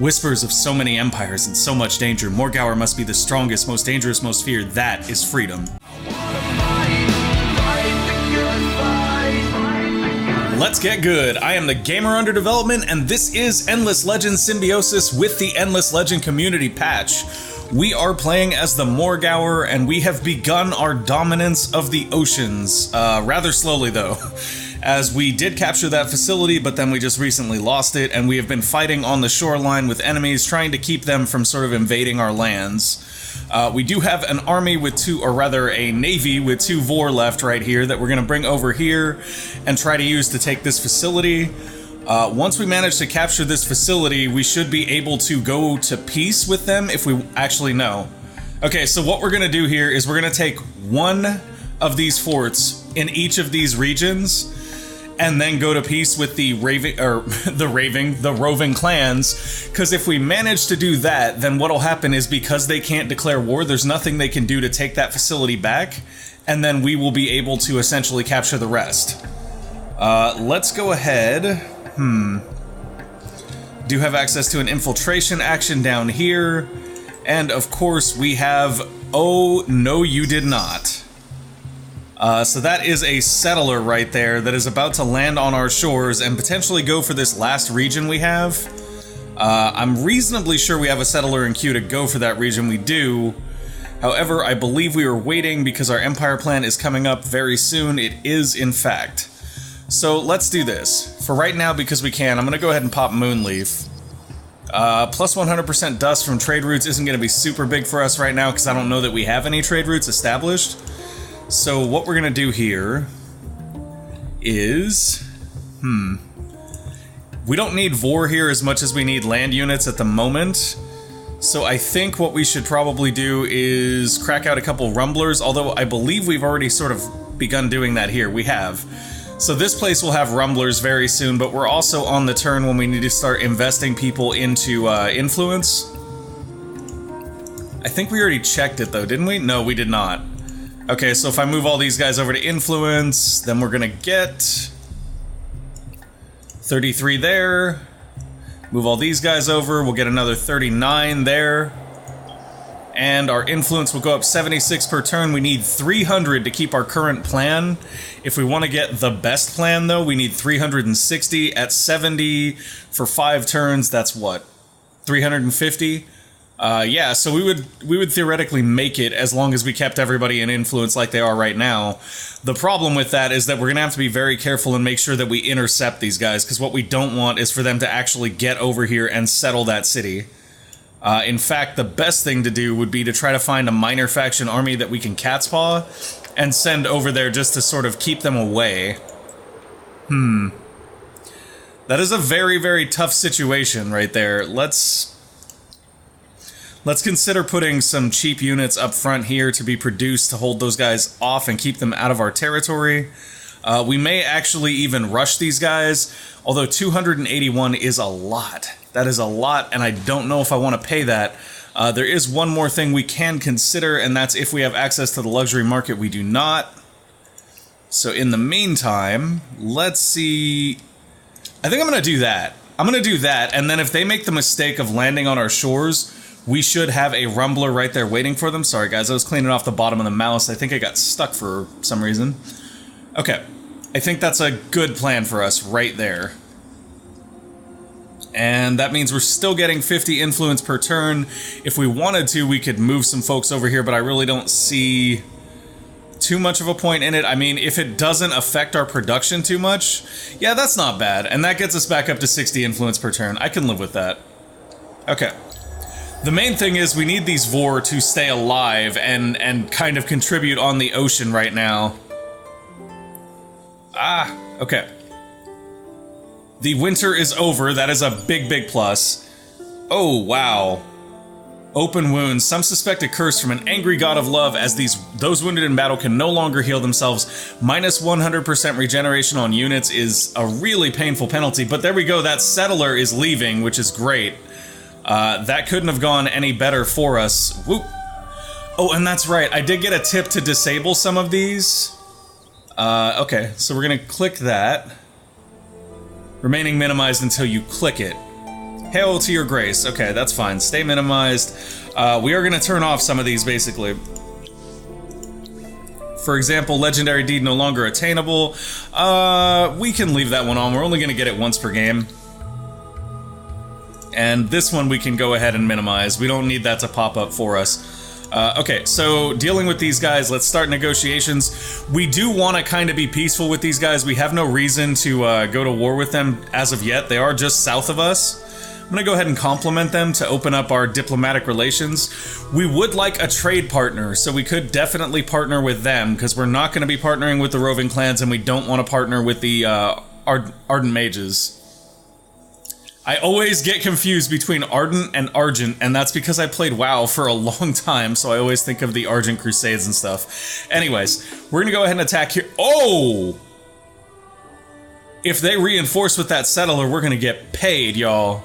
Whispers of so many empires and so much danger. Morgawr must be the strongest, most dangerous, most feared. That is freedom. Let's get good. I am the gamer under development, and this is Endless Legend Symbiosis with the Endless Legend community patch. We are playing as the Morgawr, and we have begun our dominance of the oceans. Rather slowly, though. As we did capture that facility, but then we just recently lost it, and we have been fighting on the shoreline with enemies, trying to keep them from sort of invading our lands. We do have an army with a navy with 2 Vor left right here that we're going to bring over here and try to use to take this facility. Once we manage to capture this facility, we should be able to go to peace with them if we actually know. Okay, so what we're going to do here is we're going to take one of these forts in each of these regions and then go to peace with the roving clans, because if we manage to do that, then what'll happen is, because they can't declare war, there's nothing they can do to take that facility back, and then we will be able to essentially capture the rest. Let's go ahead. Do have access to an infiltration action down here, and of course we have... Oh, no you did not. So that is a settler right there that is about to land on our shores and potentially go for this last region we have. I'm reasonably sure we have a settler in queue to go for that region. We do. However, I believe we are waiting because our empire plan is coming up very soon. It is, in fact. So let's do this. For right now, because we can, I'm going to go ahead and pop Moonleaf. Plus 100% dust from trade routes isn't going to be super big for us right now because I don't know that we have any trade routes established. So what we're going to do here is, we don't need Vor here as much as we need land units at the moment. So I think what we should probably do is crack out a couple rumblers, although I believe we've already sort of begun doing that here. We have. So this place will have rumblers very soon, but we're also on the turn when we need to start investing people into influence. I think we already checked it though, didn't we? No, we did not. Okay, so if I move all these guys over to influence, then we're gonna get 33 there. Move all these guys over, we'll get another 39 there. And our influence will go up 76 per turn. We need 300 to keep our current plan. If we want to get the best plan, though, we need 360 at 70 for 5 turns. That's what? 350? Yeah, so we would theoretically make it as long as we kept everybody in influence like they are right now. The problem with that is that we're going to have to be very careful and make sure that we intercept these guys, because what we don't want is for them to actually get over here and settle that city. In fact, the best thing to do would be to try to find a minor faction army that we can catspaw and send over there just to sort of keep them away. That is a very, very tough situation right there. Let's consider putting some cheap units up front here to be produced to hold those guys off and keep them out of our territory. We may actually even rush these guys, although 281 is a lot. That is a lot, and I don't know if I want to pay that. There is one more thing we can consider, and that's if we have access to the luxury market. We do not. So in the meantime, let's see... I think I'm going to do that. I'm going to do that, and then if they make the mistake of landing on our shores, we should have a rumbler right there waiting for them. Sorry guys, I was cleaning off the bottom of the mouse. I think I got stuck for some reason. Okay, I think that's a good plan for us right there. And that means we're still getting 50 influence per turn. If we wanted to, we could move some folks over here, but I really don't see too much of a point in it. I mean, if it doesn't affect our production too much, yeah, that's not bad. And that gets us back up to 60 influence per turn. I can live with that. Okay. The main thing is we need these Vor to stay alive and kind of contribute on the ocean right now. Okay. The winter is over. That is a big, big plus. Oh, wow. Open wounds. Some suspect a curse from an angry god of love, as those wounded in battle can no longer heal themselves. Minus 100% regeneration on units is a really painful penalty, but there we go. That settler is leaving, which is great. That couldn't have gone any better for us. Whoop. Oh, and that's right. I did get a tip to disable some of these. Okay, so we're gonna click that. Remaining minimized until you click it. Hail to your grace. Okay, that's fine. Stay minimized. We are going to turn off some of these, basically. For example, legendary deed no longer attainable. We can leave that one on. We're only going to get it once per game. And this one we can go ahead and minimize. We don't need that to pop up for us. Okay, so dealing with these guys, let's start negotiations. We do want to kind of be peaceful with these guys. We have no reason to go to war with them as of yet. They are just south of us. I'm going to go ahead and compliment them to open up our diplomatic relations. We would like a trade partner, so we could definitely partner with them, because we're not going to be partnering with the roving clans, and we don't want to partner with the Ardent Mages. I always get confused between Ardent and Argent, and that's because I played WoW for a long time, so I always think of the Argent Crusades and stuff. Anyways, we're going to go ahead and attack here. Oh! If they reinforce with that settler, we're going to get paid, y'all.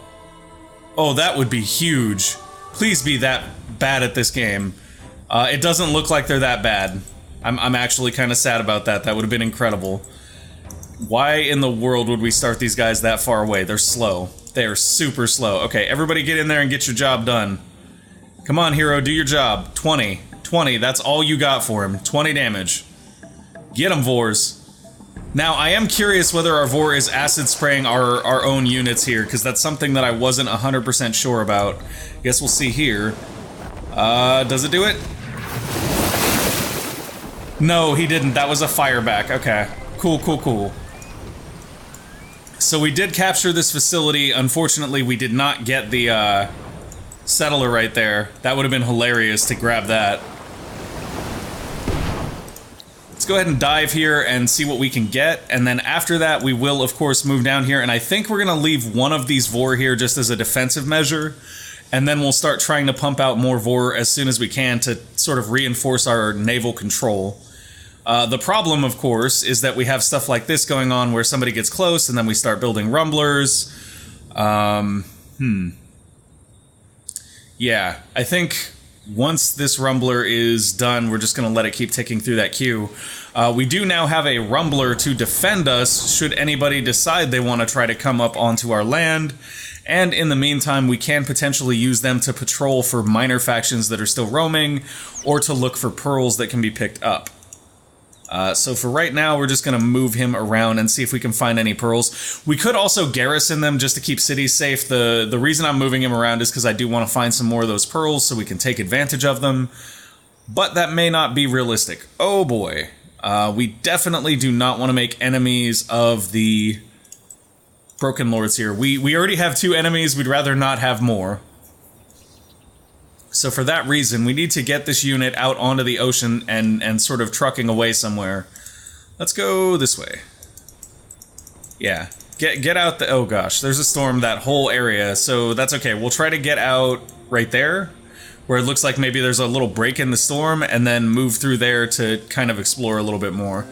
Oh, that would be huge. Please be that bad at this game. It doesn't look like they're that bad. I'm actually kind of sad about that. That would have been incredible. Why in the world would we start these guys that far away? They're slow. They are super slow. Okay, everybody get in there and get your job done. Come on, hero, do your job. 20. 20, that's all you got for him. 20 damage. Get him, Vors. Now, I am curious whether our Vor is acid spraying our own units here, because that's something that I wasn't 100% sure about. Guess we'll see here. Does it do it? No, he didn't. That was a fireback. Okay. Cool, cool, cool. So we did capture this facility. Unfortunately, we did not get the settler right there. That would have been hilarious to grab that. Let's go ahead and dive here and see what we can get, and then after that we will of course move down here, and I think we're gonna leave one of these Vor here just as a defensive measure, and then we'll start trying to pump out more Vor as soon as we can to sort of reinforce our naval control. The problem, of course, is that we have stuff like this going on where somebody gets close and then we start building rumblers. Yeah, I think once this rumbler is done, we're just going to let it keep ticking through that queue. We do now have a rumbler to defend us should anybody decide they want to try to come up onto our land. And in the meantime, we can potentially use them to patrol for minor factions that are still roaming, or to look for pearls that can be picked up. So for right now, we're just going to move him around and see if we can find any pearls. We could also garrison them just to keep cities safe. The reason I'm moving him around is because I do want to find some more of those pearls so we can take advantage of them. But that may not be realistic. Oh boy. We definitely do not want to make enemies of the Broken Lords here. We already have 2 enemies. We'd rather not have more. So for that reason, we need to get this unit out onto the ocean and sort of trucking away somewhere. Let's go this way. Yeah, get out the... Oh gosh, there's a storm that whole area, so that's okay. We'll try to get out right there, where it looks like maybe there's a little break in the storm, and then move through there to kind of explore a little bit more.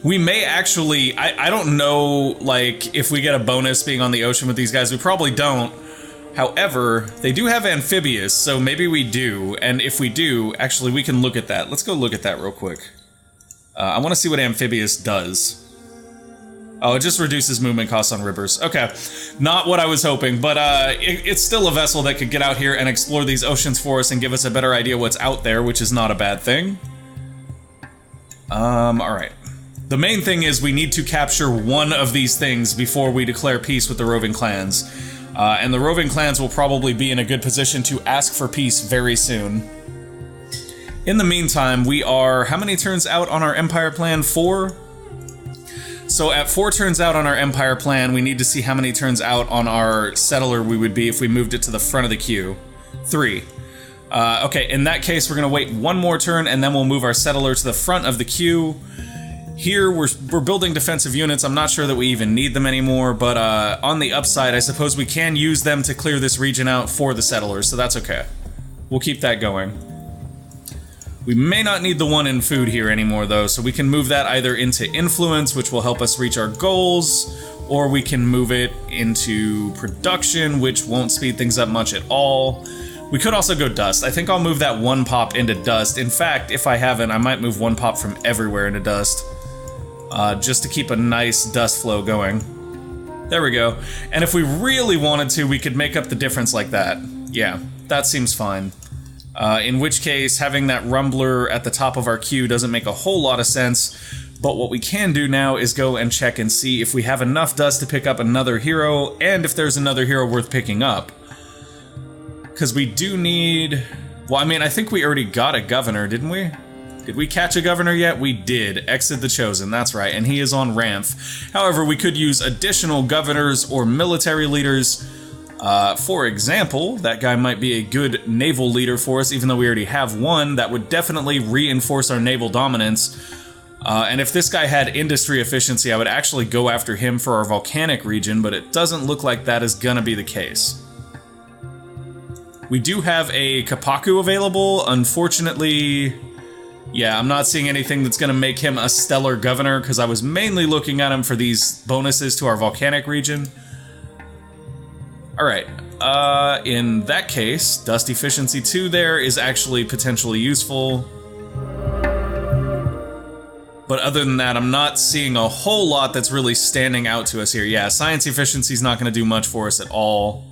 We may actually... I don't know, like, if we get a bonus being on the ocean with these guys. We probably don't. However, they do have amphibious, so maybe we do, and if we do, actually we can look at that. Let's go look at that real quick. I want to see what amphibious does. Oh, it just reduces movement costs on rivers. Okay, not what I was hoping, but it's still a vessel that could get out here and explore these oceans for us and give us a better idea what's out there, which is not a bad thing. Alright. The main thing is we need to capture one of these things before we declare peace with the roving clans. And the roving clans will probably be in a good position to ask for peace very soon. In the meantime, we are... How many turns out on our Empire plan? 4? So at 4 turns out on our Empire plan, we need to see how many turns out on our settler we would be if we moved it to the front of the queue. 3. Okay, in that case, we're going to wait 1 more turn, and then we'll move our settler to the front of the queue. Here, we're building defensive units. I'm not sure that we even need them anymore, but on the upside, I suppose we can use them to clear this region out for the settlers, so that's okay. We'll keep that going. We may not need the 1 in food here anymore, though, so we can move that either into influence, which will help us reach our goals, or we can move it into production, which won't speed things up much at all. We could also go dust. I think I'll move that 1 pop into dust. In fact, if I haven't, I might move 1 pop from everywhere into dust. Just to keep a nice dust flow going. There we go. And if we really wanted to, we could make up the difference like that. Yeah, that seems fine. In which case, having that rumbler at the top of our queue doesn't make a whole lot of sense. But what we can do now is go and check and see if we have enough dust to pick up another hero, and if there's another hero worth picking up. Because we do need... Well, I mean, I think we already got a governor, didn't we? Did we catch a governor yet? We did. Exit the Chosen, that's right, and he is on Ramf. However, we could use additional governors or military leaders. For example, that guy might be a good naval leader for us, even though we already have one. That would definitely reinforce our naval dominance. And if this guy had industry efficiency, I would actually go after him for our volcanic region, but it doesn't look like that is gonna be the case. We do have a Kapaku available. Unfortunately, yeah, I'm not seeing anything that's gonna make him a stellar governor, because I was mainly looking at him for these bonuses to our volcanic region. Alright, in that case, Dust Efficiency 2 there is actually potentially useful. But other than that, I'm not seeing a whole lot that's really standing out to us here. Yeah, Science Efficiency is not going to do much for us at all.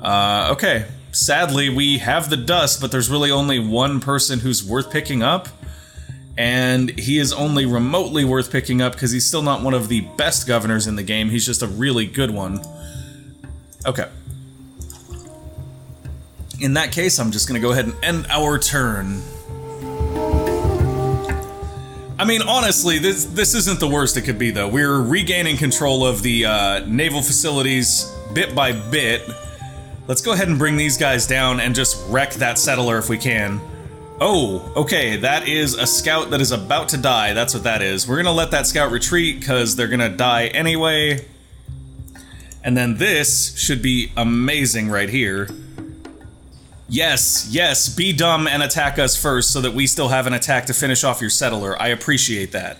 Okay. Sadly, we have the dust, but there's really only one person who's worth picking up. And he is only remotely worth picking up because he's still not one of the best governors in the game. He's just a really good one. Okay. In that case, I'm just going to go ahead and end our turn. I mean, honestly, this isn't the worst it could be, though. We're regaining control of the naval facilities bit by bit. Let's go ahead and bring these guys down and just wreck that settler if we can. Oh, okay, that is a scout that is about to die. That's what that is. We're gonna let that scout retreat because they're gonna die anyway. And then this should be amazing right here. Yes, yes, be dumb and attack us first so that we still have an attack to finish off your settler. I appreciate that.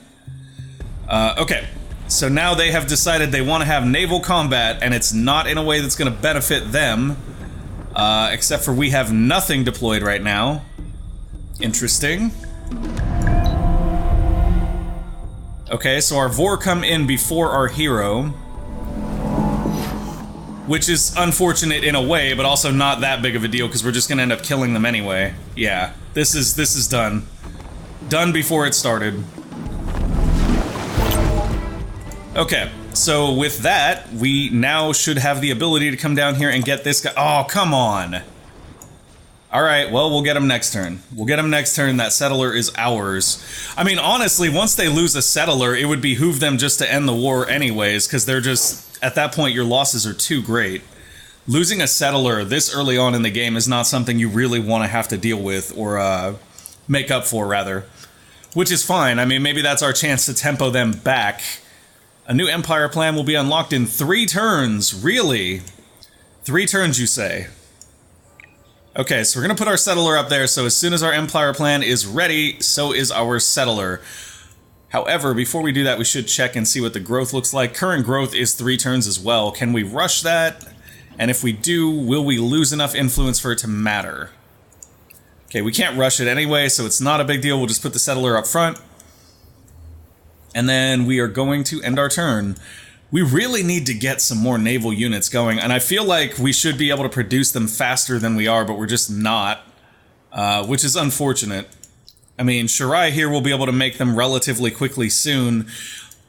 Okay, so now they have decided they want to have naval combat, and it's not in a way that's going to benefit them. Except for we have nothing deployed right now. Interesting. Okay, so our Vor come in before our hero. Which is unfortunate in a way, but also not that big of a deal because we're just gonna end up killing them anyway. Yeah, this is done. Done before it started. Okay, so with that, we now should have the ability to come down here and get this guy. Oh, come on! Alright, well, we'll get him next turn. We'll get him next turn. That settler is ours. I mean, honestly, once they lose a settler, it would behoove them just to end the war anyways, because they're just... At that point, your losses are too great. Losing a settler this early on in the game is not something you really want to have to deal with, or make up for, rather. Which is fine. I mean, maybe that's our chance to tempo them back. A new Empire plan will be unlocked in 3 turns. Really? 3 turns, you say? Okay, so we're going to put our settler up there, so as soon as our Empire plan is ready, so is our settler. However, before we do that, we should check and see what the growth looks like. Current growth is 3 turns as well. Can we rush that? And if we do, will we lose enough influence for it to matter? Okay, we can't rush it anyway, so it's not a big deal. We'll just put the settler up front. And then we are going to end our turn. We really need to get some more naval units going, and I feel like we should be able to produce them faster than we are, but we're just not, which is unfortunate. I mean, Shirai here will be able to make them relatively quickly soon.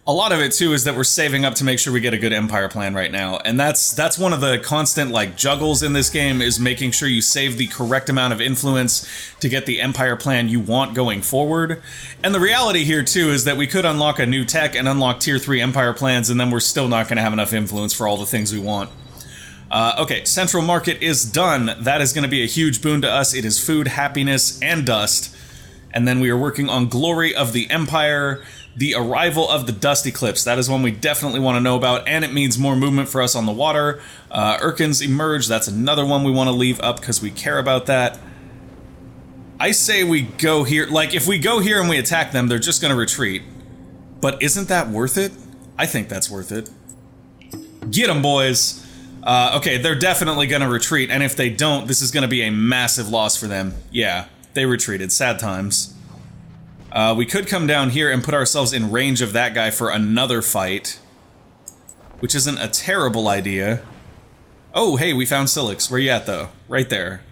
A lot of it, too, is that we're saving up to make sure we get a good Empire plan right now. And that's one of the constant, like, juggles in this game, is making sure you save the correct amount of influence to get the Empire plan you want going forward. And the reality here, too, is that we could unlock a new tech and unlock Tier 3 Empire plans, and then we're still not going to have enough influence for all the things we want. Okay, Central Market is done. That is going to be a huge boon to us. It is food, happiness, and dust. And then we are working on Glory of the Empire, the arrival of the Dust Eclipse. That is one we definitely want to know about, and it means more movement for us on the water. Urkans emerge. That's another one we want to leave up because we care about that. I say we go here. Like, if we go here and we attack them, they're just going to retreat. But isn't that worth it? I think that's worth it. Get them, boys. Okay, they're definitely going to retreat, and if they don't, this is going to be a massive loss for them. Yeah. They retreated. Sad times. We could come down here and put ourselves in range of that guy for another fight. which isn't a terrible idea. Oh, hey, we found Silix. Where you at, though? Right there.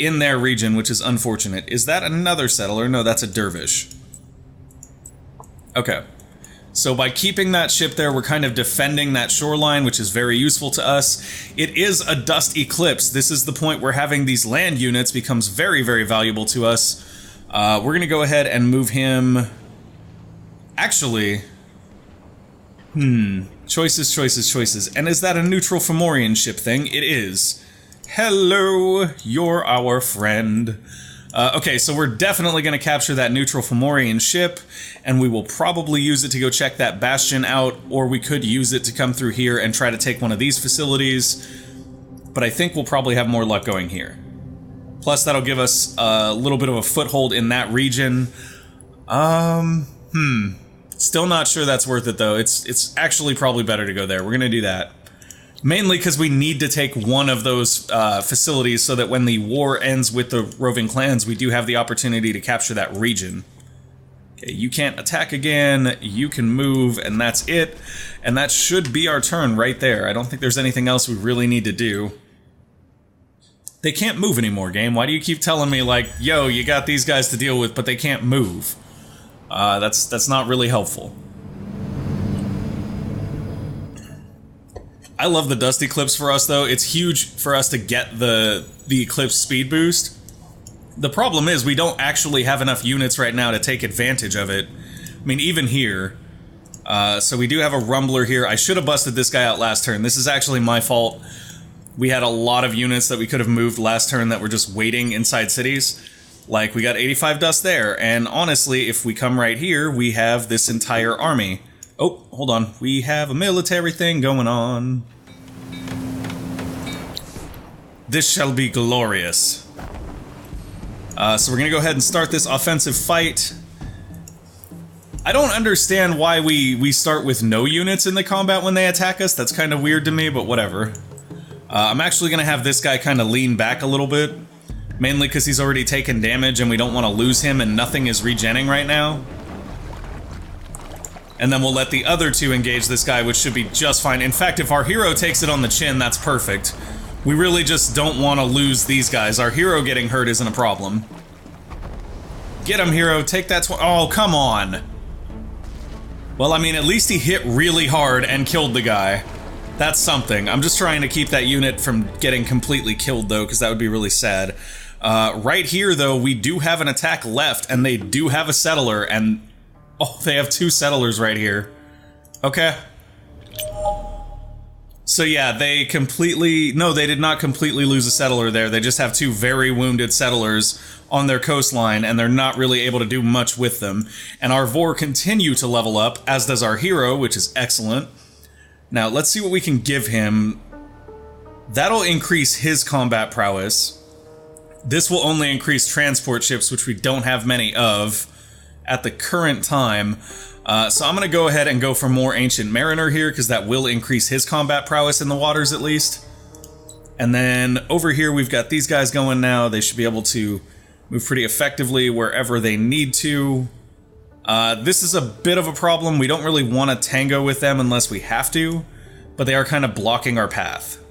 In their region, which is unfortunate. Is that another settler? No, that's a dervish. Okay. So by keeping that ship there, we're kind of defending that shoreline, which is very useful to us. It is a dust eclipse. This is the point where having these land units becomes very, very valuable to us. We're going to go ahead and move him... Actually... Choices, choices, choices. And is that a neutral Fomorian ship thing? It is. Hello, you're our friend. Okay, so we're definitely going to capture that neutral Fomorian ship, and we will probably use it to go check that bastion out, or we could use it to come through here and try to take one of these facilities. But I think we'll probably have more luck going here. Plus, that'll give us a little bit of a foothold in that region. Still not sure that's worth it, though. It's actually probably better to go there. We're going to do that. Mainly because we need to take one of those facilities so that when the war ends with the roving clans, we do have the opportunity to capture that region. Okay, you can't attack again, you can move, and that's it. And that should be our turn right there. I don't think there's anything else we really need to do. They can't move anymore, game. Why do you keep telling me, like, yo, you got these guys to deal with, but they can't move? That's not really helpful. I love the Dust Eclipse for us, though. It's huge for us to get the Eclipse speed boost. The problem is we don't actually have enough units right now to take advantage of it. I mean, even here. So we do have a Rumbler here. I should have busted this guy out last turn. This is actually my fault. We had a lot of units that we could have moved last turn that were just waiting inside cities. Like, we got 85 dust there, and honestly, if we come right here, we have this entire army. Oh, hold on. We have a military thing going on. This shall be glorious. So we're gonna go ahead and start this offensive fight. I don't understand why we start with no units in the combat when they attack us. That's kind of weird to me, but whatever. I'm actually gonna have this guy kind of lean back a little bit. Mainly because he's already taken damage and we don't want to lose him and nothing is regenning right now. And then we'll let the other two engage this guy, which should be just fine. In fact, if our hero takes it on the chin, that's perfect. We really just don't want to lose these guys. Our hero getting hurt isn't a problem. Get him, hero. Take that oh, come on. Well, I mean, at least he hit really hard and killed the guy. That's something. I'm just trying to keep that unit from getting completely killed, though, because that would be really sad. Right here, though, we do have an attack left, and they do have a settler, and... Oh, they have two settlers right here. Okay. So yeah, they completely... No, they did not completely lose a settler there. They just have two very wounded settlers on their coastline, and they're not really able to do much with them. And our Vor continue to level up, as does our hero, which is excellent. Now, let's see what we can give him. That'll increase his combat prowess. This will only increase transport ships, which we don't have many of at the current time. So I'm going to go ahead and go for more Ancient Mariner here, because that will increase his combat prowess in the waters at least. And then over here we've got these guys going now. They should be able to move pretty effectively wherever they need to. This is a bit of a problem. We don't really want to tango with them unless we have to, but they are kind of blocking our path.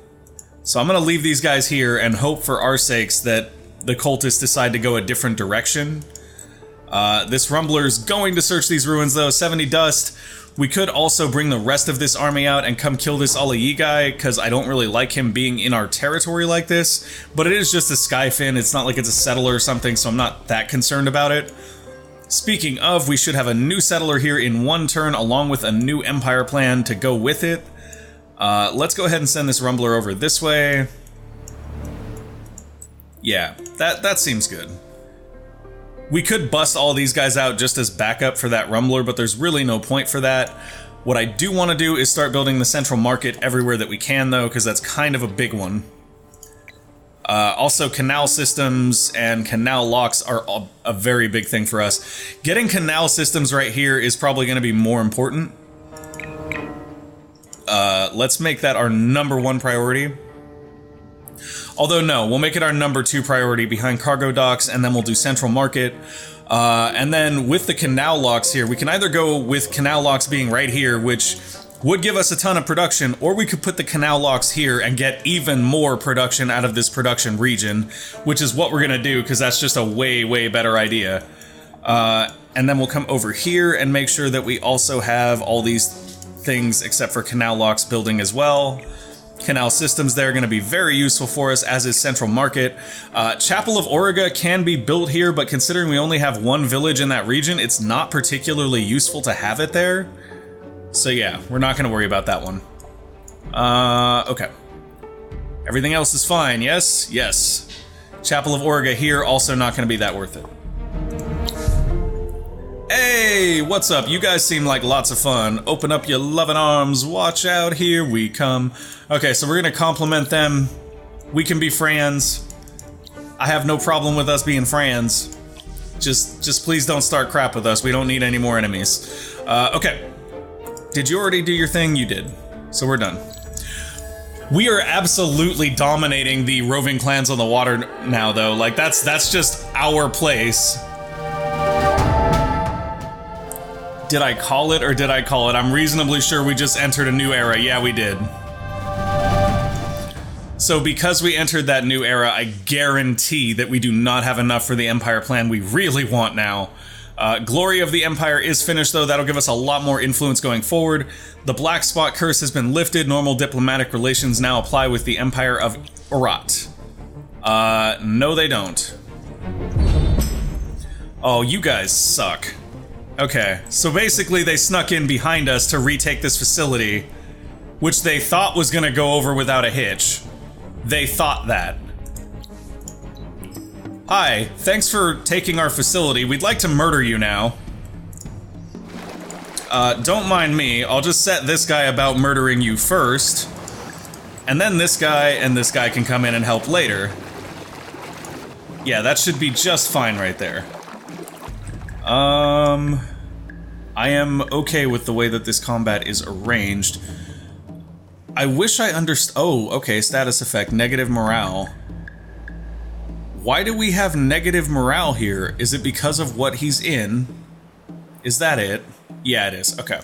So I'm going to leave these guys here and hope for our sakes that the cultists decide to go a different direction. This Rumbler's going to search these ruins, though. 70 dust. We could also bring the rest of this army out and come kill this Auriga guy, because I don't really like him being in our territory like this. But it is just a Skyfin. It's not like it's a settler or something, so I'm not that concerned about it. Speaking of, we should have a new settler here in one turn, along with a new empire plan to go with it. Let's go ahead and send this Rumbler over this way. Yeah, that seems good. We could bust all these guys out just as backup for that Rumbler, but there's really no point for that. What I do want to do is start building the central market everywhere that we can, though, because that's kind of a big one. Also, canal systems and canal locks are a very big thing for us. Getting canal systems right here is probably going to be more important. Let's make that our #1 priority. Although, no, we'll make it our #2 priority behind cargo docks, and then we'll do central market. And then with the canal locks here, we can either go with canal locks being right here, which would give us a ton of production, or we could put the canal locks here and get even more production out of this production region, which is what we're gonna do, because that's just a way, way better idea. And then we'll come over here and make sure that we also have all these things except for canal locks building as well. Canal systems there are going to be very useful for us, as is Central Market. Chapel of Auriga can be built here, but considering we only have one village in that region, it's not particularly useful to have it there. So yeah, we're not going to worry about that one. Okay. Everything else is fine, yes? Yes. Chapel of Auriga here, also not going to be that worth it. Hey, what's up? You guys seem like lots of fun. Open up your loving arms, watch out, here we come. Okay, so we're gonna compliment them. We can be friends. I have no problem with us being friends. Just please don't start crap with us. We don't need any more enemies. Okay. Did you already do your thing? You did. So we're done. We are absolutely dominating the roving clans on the water now, though. Like, that's just our place. Did I call it or did I call it? I'm reasonably sure we just entered a new era. Yeah, we did. So because we entered that new era, I guarantee that we do not have enough for the Empire plan we really want now. Glory of the Empire is finished, though. That'll give us a lot more influence going forward. The Black Spot Curse has been lifted. Normal diplomatic relations now apply with the Empire of Urat. No they don't. Oh, you guys suck. Okay, so basically they snuck in behind us to retake this facility, which they thought was gonna go over without a hitch. They thought that. Hi, thanks for taking our facility. We'd like to murder you now. Don't mind me. I'll just set this guy about murdering you first, and then this guy and this guy can come in and help later. Yeah, that should be just fine right there. I am okay with the way that this combat is arranged. I wish I understood. Oh, okay, status effect, negative morale. Why do we have negative morale here? Is it because of what he's in? Is that it? Yeah, it is. Okay.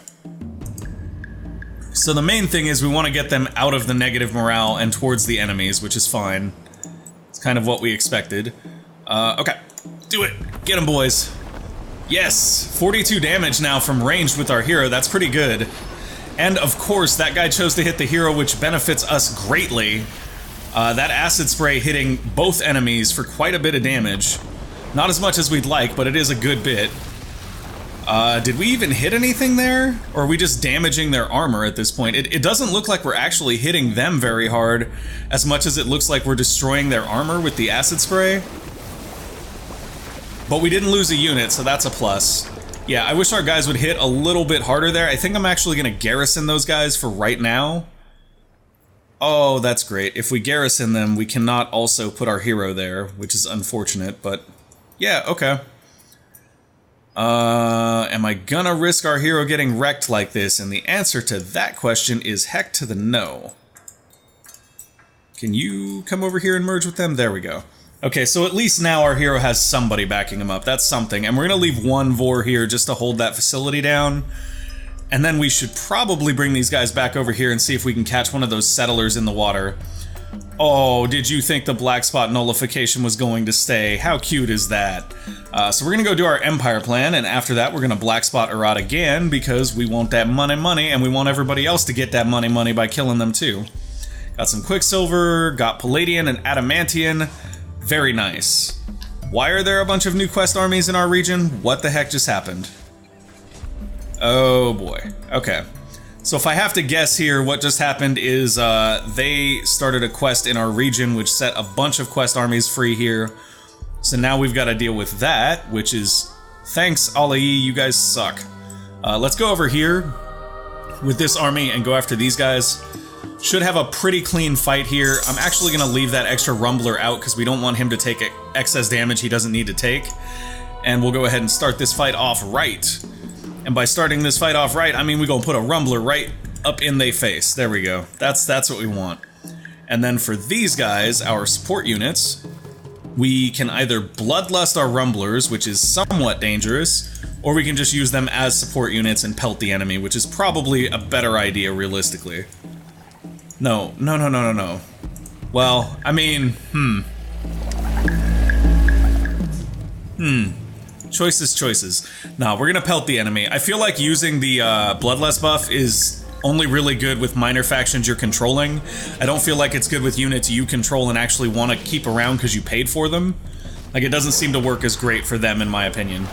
So the main thing is we want to get them out of the negative morale and towards the enemies, which is fine. It's kind of what we expected. Okay. Do it. Get them, boys. Yes, 42 damage now from ranged with our hero. That's pretty good. And of course, that guy chose to hit the hero, which benefits us greatly. That acid spray hitting both enemies for quite a bit of damage. Not as much as we'd like, but it is a good bit. Did we even hit anything there? Or are we just damaging their armor at this point? It doesn't look like we're actually hitting them very hard, as much as it looks like we're destroying their armor with the acid spray. But we didn't lose a unit, so that's a plus. Yeah, I wish our guys would hit a little bit harder there. I think I'm actually going to garrison those guys for right now. Oh, that's great. If we garrison them, we cannot also put our hero there, which is unfortunate, but yeah, okay. Am I gonna risk our hero getting wrecked like this? And the answer to that question is heck to the no. Can you come over here and merge with them? There we go. Okay, so at least now our hero has somebody backing him up. That's something. And we're going to leave one Vor here just to hold that facility down. And then we should probably bring these guys back over here and see if we can catch one of those settlers in the water. Oh, did you think the black spot nullification was going to stay? How cute is that? So we're going to go do our Empire plan, and after that we're going to black spot Urat again because we want that money, and we want everybody else to get that money by killing them too. Got some Quicksilver, got Palladian and Adamantian. Very nice. Why are there a bunch of new quest armies in our region? What the heck just happened? Oh boy. Okay. So if I have to guess here, what just happened is they started a quest in our region which set a bunch of quest armies free here. So now we've got to deal with that, which is... Thanks, Alai, you guys suck. Let's go over here with this army and go after these guys. Should have a pretty clean fight here. I'm actually going to leave that extra Rumbler out because we don't want him to take excess damage he doesn't need to take. And we'll go ahead and start this fight off right. And by starting this fight off right, I mean we're going to put a Rumbler right up in their face. There we go. That's what we want. And then for these guys, our support units, we can either Bloodlust our Rumblers, which is somewhat dangerous, Or we can just use them as support units and pelt the enemy, which is probably a better idea, realistically. No. Well, I mean, Choices. Nah, we're gonna pelt the enemy. I feel like using the Bloodlust buff is only really good with minor factions you're controlling. I don't feel like it's good with units you control and actually want to keep around because you paid for them. Like, it doesn't seem to work as great for them, in my opinion.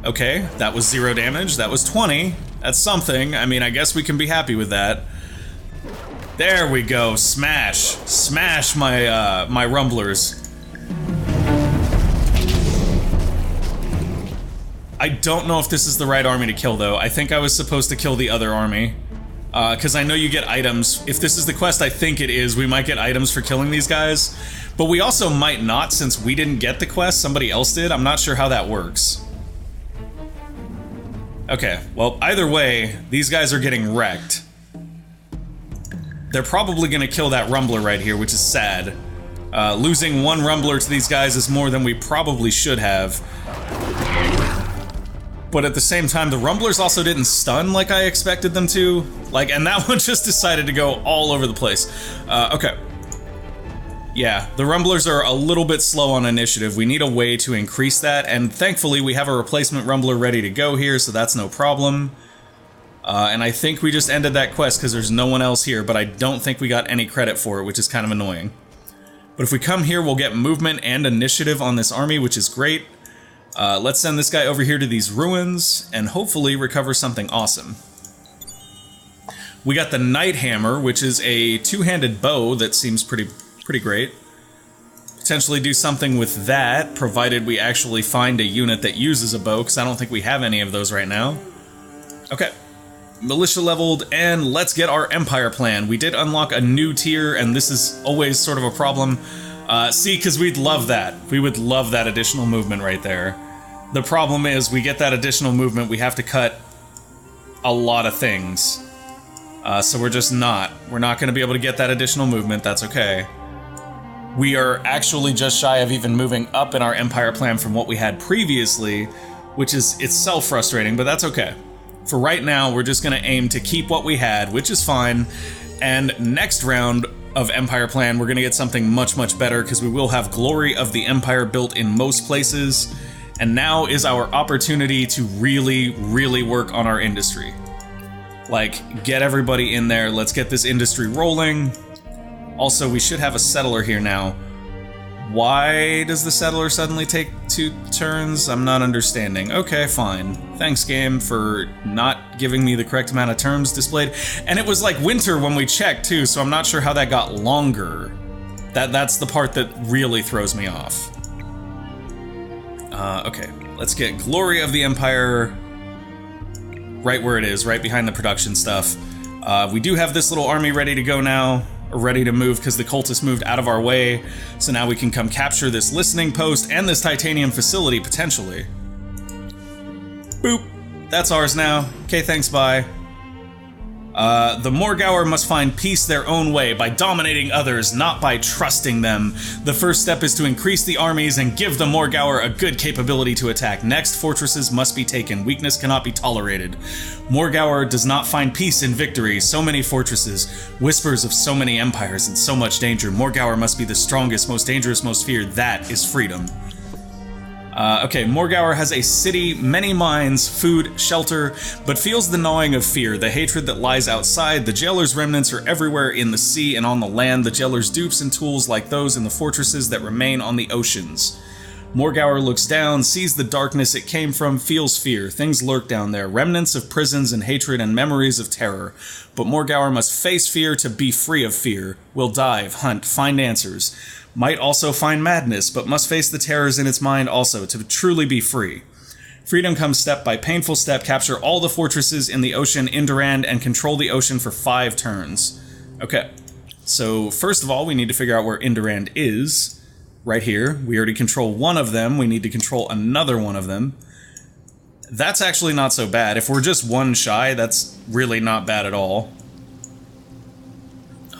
Okay, that was 0 damage. That was 20. That's something. I mean, I guess we can be happy with that. There we go. Smash. Smash my, my rumblers. I don't know if this is the right army to kill, though. I think I was supposed to kill the other army. Because I know you get items. If this is the quest I think it is, we might get items for killing these guys. But we also might not, since we didn't get the quest, somebody else did. I'm not sure how that works. Okay, well, either way, these guys are getting wrecked. They're probably gonna kill that Rumbler right here, which is sad. Losing one Rumbler to these guys is more than we probably should have. But at the same time, the Rumblers also didn't stun like I expected them to. Like, and that one just decided to go all over the place. Okay. Yeah, the Rumblers are a little bit slow on initiative. We need a way to increase that, and thankfully we have a replacement Rumbler ready to go here, so that's no problem. And I think we just ended that quest because there's no one else here, but I don't think we got any credit for it, which is kind of annoying. But if we come here, we'll get movement and initiative on this army, which is great. Let's send this guy over here to these ruins, and hopefully recover something awesome. We got the Night Hammer, which is a two-handed bow that seems pretty great. Potentially do something with that, provided we actually find a unit that uses a bow, because I don't think we have any of those right now. Okay. Militia leveled, and let's get our Empire plan. We did unlock a new tier, and this is always sort of a problem. See, because we'd love that. We would love that additional movement right there. The problem is, we get that additional movement, we have to cut a lot of things. So we're just not. We're not going to be able to get that additional movement, that's okay. We are actually just shy of even moving up in our Empire plan from what we had previously, which is itself frustrating, but that's okay. For right now, we're just going to aim to keep what we had, which is fine, and next round of Empire plan, we're going to get something much better, because we will have Glory of the Empire built in most places, and now is our opportunity to really work on our industry. Like, get everybody in there, let's get this industry rolling. Also, we should have a settler here now. Why does the settler suddenly take 2 turns? I'm not understanding. Okay, fine. Thanks, game, for not giving me the correct amount of turns displayed. And it was like winter when we checked, too, so I'm not sure how that got longer. That's the part that really throws me off. Okay, let's get Glory of the Empire right where it is, right behind the production stuff. We do have this little army ready to go now. Ready to move because the cultists moved out of our way, so now we can come capture this listening post and this titanium facility, potentially. Boop. That's ours now. Okay, thanks, bye. The Morgawr must find peace their own way, by dominating others, not by trusting them. The first step is to increase the armies and give the Morgawr a good capability to attack. Next, fortresses must be taken. Weakness cannot be tolerated. Morgawr does not find peace in victory. So many fortresses, whispers of so many empires, and so much danger. Morgawr must be the strongest, most dangerous, most feared. That is freedom. Okay, Morgawr has a city, many mines, food, shelter, but feels the gnawing of fear, the hatred that lies outside. The jailer's remnants are everywhere in the sea and on the land. The jailer's dupes and tools like those in the fortresses that remain on the oceans. Morgawr looks down, sees the darkness it came from, feels fear. Things lurk down there, remnants of prisons and hatred and memories of terror. But Morgawr must face fear to be free of fear. Will dive, hunt, find answers. Might also find madness, but must face the terrors in its mind also to truly be free. Freedom comes step by painful step. Capture all the fortresses in the ocean in Durand and control the ocean for 5 turns. Okay, so first of all, we need to figure out where Indurand is. Right here. We already control one of them. We need to control another one of them. That's actually not so bad. If we're just one shy, that's really not bad at all.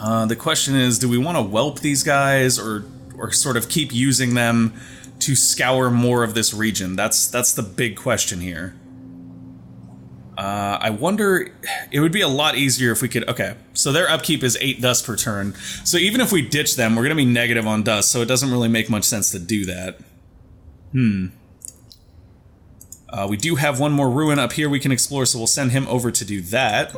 The question is, do we want to whelp these guys or sort of keep using them to scour more of this region? That's the big question here. I wonder, it would be a lot easier if we could, okay, so their upkeep is 8 dust per turn. So even if we ditch them, we're going to be negative on dust, so it doesn't really make much sense to do that. We do have one more ruin up here we can explore, so we'll send him over to do that.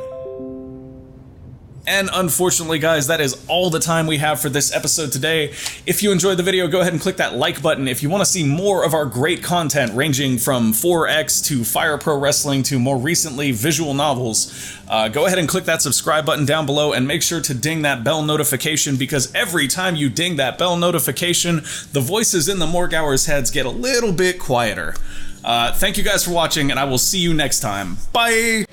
And unfortunately, guys, that is all the time we have for this episode today. If you enjoyed the video, go ahead and click that like button. If you want to see more of our great content ranging from 4X to Fire Pro Wrestling to more recently visual novels, go ahead and click that subscribe button down below and make sure to ding that bell notification, because every time you ding that bell notification, the voices in the Morgawr's heads get a little bit quieter. Thank you guys for watching, and I will see you next time. Bye!